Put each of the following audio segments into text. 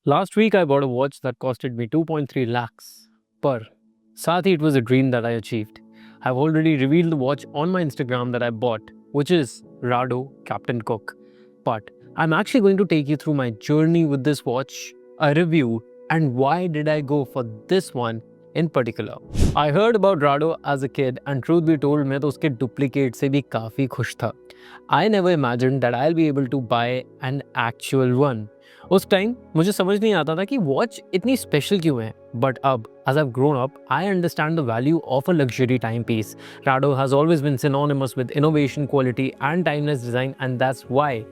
Last week I bought a watch that costed me 2.3 lakhs per. Sathi, it was a dream that I achieved. I've already revealed the watch on my Instagram that I bought, which is Rado Captain Cook. But I'm actually going to take you through my journey with this watch, a review, and why did I go for this one in particular. I heard about Rado as a kid and truth be told मैं तो उसके duplicate से भी काफ़ी खुश था. I never imagined that I'll be able to buy an actual one. उस time मुझे समझ नहीं आता था कि वॉच इतनी स्पेशल क्यों है बट अब as I've grown up, I understand the value of a luxury timepiece. Rado has always been synonymous with innovation, quality, and timeless design, and that's why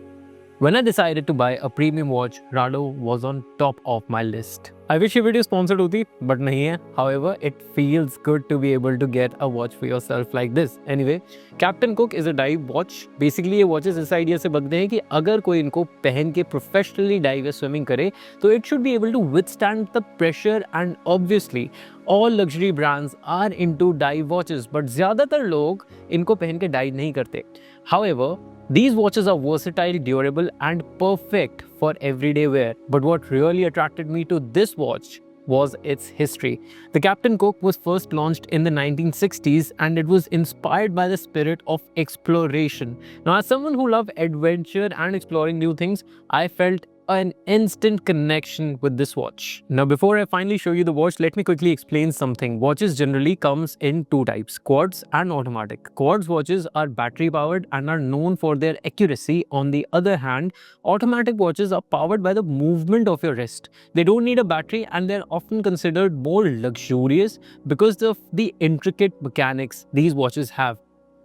when I decided to buy a premium watch, Rado was on top of my list. I wish ये video sponsored होती, but नहीं है. However, it feels good to be able to get a watch for yourself like this. Anyway, Captain Cook is a dive watch. Basically, ये watches इस idea से बनते हैं कि अगर कोई इनको पहन के professionally dive या swimming करे, तो it should be able to withstand the pressure and obviously all luxury brands are into dive watches, but ज़्यादातर लोग इनको पहन के dive नहीं करते. However, these watches are versatile, durable, and perfect for everyday wear. But what really attracted me to this watch was its history. The Captain Cook was first launched in the 1960s and it was inspired by the spirit of exploration. Now, as someone who loves adventure and exploring new things, I felt an instant connection with this watch. Now, before I finally show you the watch, let me quickly explain something. Watches generally comes in two types, quartz and automatic. Quartz watches are battery powered and are known for their accuracy. On the other hand, automatic watches are powered by the movement of your wrist. They don't need a battery and they're often considered more luxurious because of the intricate mechanics these watches have.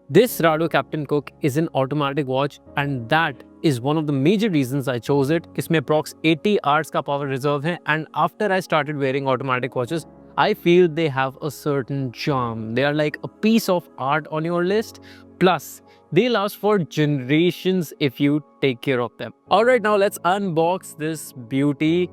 This Rado Captain Cook is an automatic watch and that is one of the major reasons I chose it. इसमें approx 80 hours का power reserve है and after I started wearing automatic watches, I feel they have a certain charm. They are like a piece of art on your list. Plus, they last for generations if you take care of them. Alright, now let's unbox this beauty.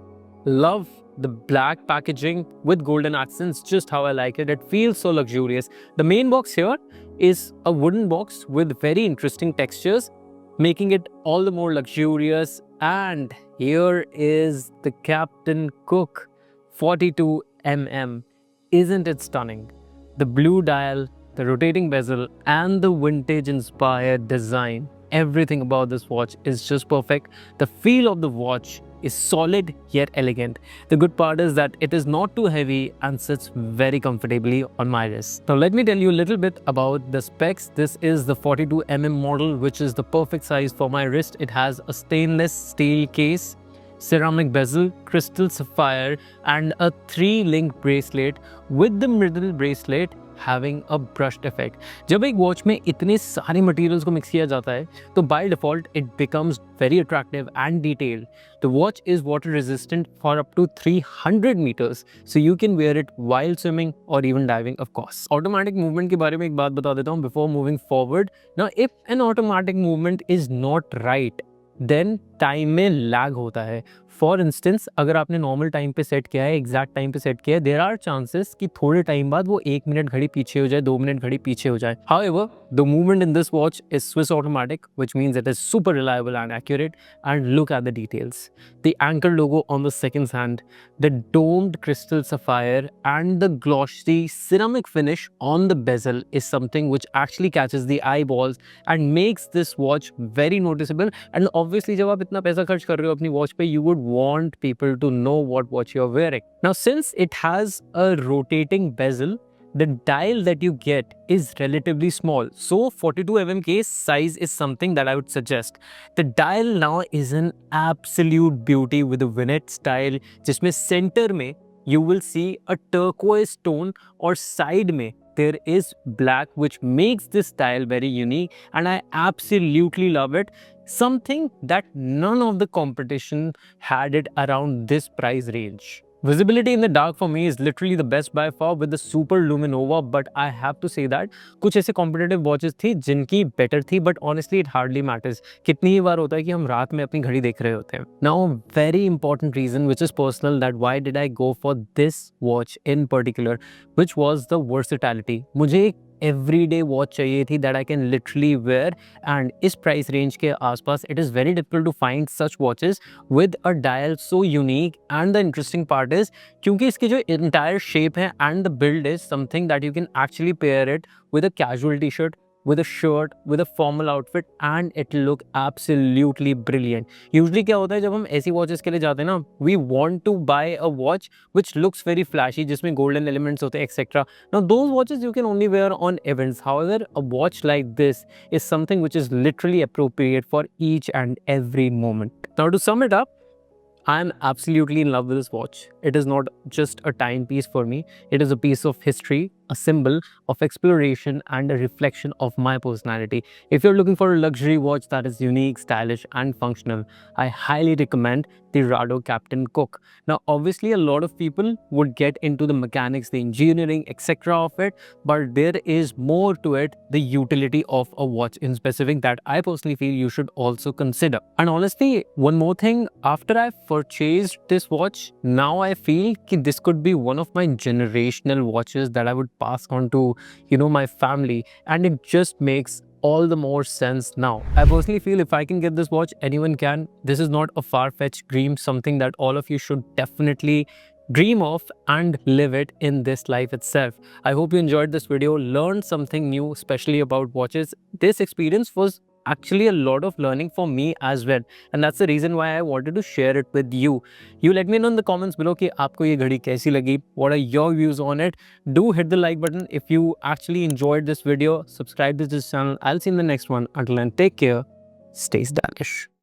Love the black packaging with golden accents, just how I like it. It feels so luxurious. The main box here is a wooden box with very interesting textures, making it all the more luxurious. And here is the Captain Cook 42mm. Isn't it stunning? The blue dial, the rotating bezel, and the vintage-inspired design. Everything about this watch is just perfect. The feel of the watch is solid yet elegant. The good part is that it is not too heavy and sits very comfortably on my wrist. Now let me tell you a little bit about the specs. This is the 42mm model, which is the perfect size for my wrist. It has a stainless steel case, ceramic bezel, crystal sapphire, and a 3-link bracelet with the middle bracelet having a brushed effect. जब एक watch में इतने सारे materials को mix किया जाता है तो by default it becomes very attractive and detailed. The watch is water resistant for up to 300 meters, so you can wear it while swimming or even diving, of course. Automatic movement के बारे में एक बात बता देता हूँ before moving forward. Now, if an automatic movement is not right, then time में lag होता है. फॉर इंस्टेंस अगर आपने नॉर्मल टाइम पे सेट किया है, एग्जैक्ट टाइम पे सेट किया है, देर आर चांसेस कि थोड़े टाइम बाद वो 1 मिनट घड़ी पीछे हो जाए, 2 मिनट घड़ी पीछे हो जाए. However the movement in this watch is Swiss automatic, which means it is super reliable and accurate. And look at the details. The anchor logo on the second hand, the domed crystal sapphire, and the glossy ceramic finish on the bezel is something which actually catches the eyeballs and makes this watch very noticeable. And obviously जब आप इतना पैसा खर्च कर रहे हो अपनी watch पे, you would want people to know what watch you're wearing. Now, since it has a rotating bezel, the dial that you get is relatively small. So 42mm case size is something that I would suggest. The dial now is an absolute beauty with a vignette style, जिसमें center में you will see a turquoise tone और side में there is black, which makes this dial very unique and I absolutely love it. Something that none of the competition had it around this price range. Visibility in the dark for me is literally the best by far with the Super Luminova, but I have to say that कुछ ऐसे competitive watches थी जिनकी better थी, but honestly it hardly matters. कितनी ही बार होता है कि हम रात में अपनी घड़ी देख रहे होते हैं. Now, very important reason which is personal, that why did I go for this watch in particular, which was the versatility. मुझे एक everyday watch चाहिए थी that I can literally wear, and इस price range के आसपास it is very difficult to find such watches with a dial so unique. And the interesting part is क्योंकि इसकी जो entire shape है and the build is something that you can actually pair it with a casual t-shirt, with a shirt, with a formal outfit, and it look absolutely brilliant. Usually क्या होता है जब हम ऐसी watches के लिए जाते हैं ना, we want to buy a watch which looks very flashy, जिसमें golden elements होते हैं etc. Now those watches you can only wear on events. However, a watch like this is something which is literally appropriate for each and every moment. Now to sum it up, I am absolutely in love with this watch. It is not just a timepiece for me. It is a piece of history, a symbol of exploration, and a reflection of my personality. If you're looking for a luxury watch that is unique, stylish, and functional, I highly recommend the Rado Captain Cook. Now, obviously, a lot of people would get into the mechanics, the engineering, etc. of it, but there is more to it, the utility of a watch in specific, that I personally feel you should also consider. And honestly, one more thing, after I purchased this watch, now I feel that this could be one of my generational watches that I would pass on to, my family, and it just makes all the more sense now. I personally feel if I can get this watch, anyone can. This is not a far-fetched dream, something that all of you should definitely dream of and live it in this life itself. I hope you enjoyed this video, learned something new, especially about watches. This experience was actually a lot of learning for me as well, and that's the reason why I wanted to share it with you. You let me know in the comments below कि आपको ये घड़ी कैसी लगी. What are your views on it? Do hit the like button if you actually enjoyed this video. Subscribe to this channel. I'll see you in the next one. Until then, take care. Stay stylish.